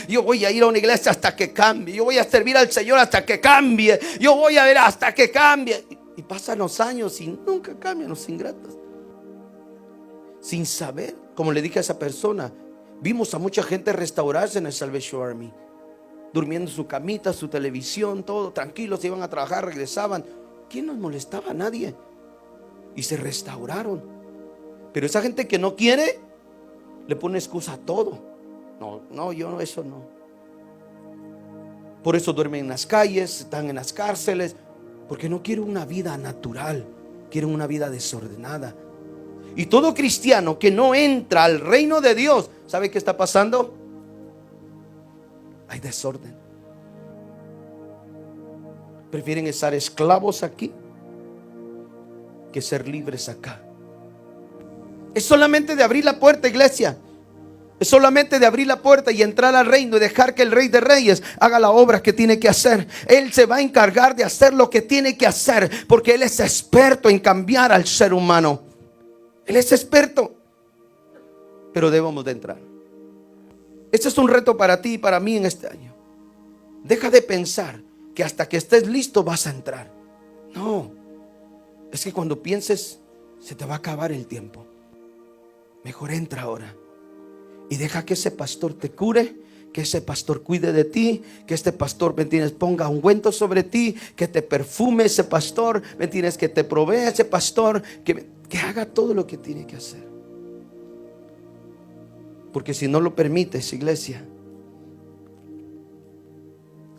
Yo voy a ir a una iglesia hasta que cambie. Yo voy a servir al Señor hasta que cambie. Yo voy a ver hasta que cambie. Y pasan los años y nunca cambian los ingratos. Sin saber, como le dije a esa persona, vimos a mucha gente restaurarse en el Salvation Army, durmiendo en su camita, su televisión, todo tranquilos, iban a trabajar, regresaban. ¿Quién nos molestaba? Nadie. Y se restauraron. Pero esa gente que no quiere, le pone excusa a todo. No, yo eso no. Por eso duermen en las calles, están en las cárceles, porque no quieren una vida natural, quieren una vida desordenada. Y todo cristiano que no entra al reino de Dios, ¿sabe qué está pasando? Hay desorden. Prefieren estar esclavos aquí que ser libres acá. Es solamente de abrir la puerta, iglesia. Es solamente de abrir la puerta y entrar al reino y dejar que el Rey de Reyes haga la obra que tiene que hacer. Él se va a encargar de hacer lo que tiene que hacer, porque Él es experto en cambiar al ser humano. Él es experto. Pero debemos de entrar. Este es un reto para ti y para mí en este año. Deja de pensar que hasta que estés listo vas a entrar. No, es que cuando pienses se te va a acabar el tiempo. Mejor entra ahora y deja que ese pastor te cure, que ese pastor cuide de ti, que este pastor, ¿me entiendes?, ponga ungüento sobre ti, que te perfume ese pastor, ¿me entiendes?, que te provea ese pastor, que haga todo lo que tiene que hacer. Porque si no lo permites, iglesia,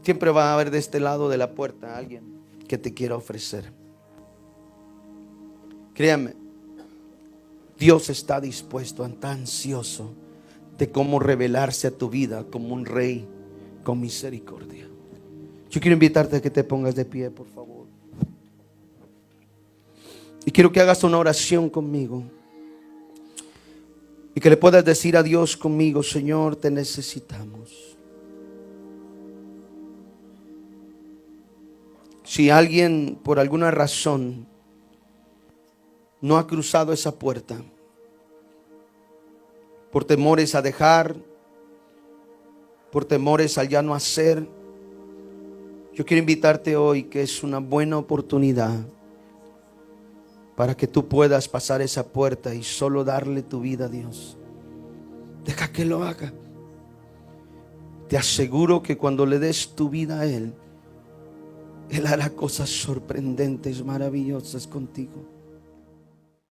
siempre va a haber de este lado de la puerta alguien que te quiera ofrecer. Créame, Dios está dispuesto, está ansioso de cómo revelarse a tu vida como un rey con misericordia. Yo quiero invitarte a que te pongas de pie, por favor. Y quiero que hagas una oración conmigo. Y que le puedas decir a Dios conmigo: Señor, te necesitamos. Si alguien por alguna razón no ha cruzado esa puerta, por temores a dejar, por temores al ya no hacer, yo quiero invitarte hoy, que es una buena oportunidad para que tú puedas pasar esa puerta y solo darle tu vida a Dios. Deja que lo haga. Te aseguro que cuando le des tu vida a Él, Él hará cosas sorprendentes, maravillosas contigo.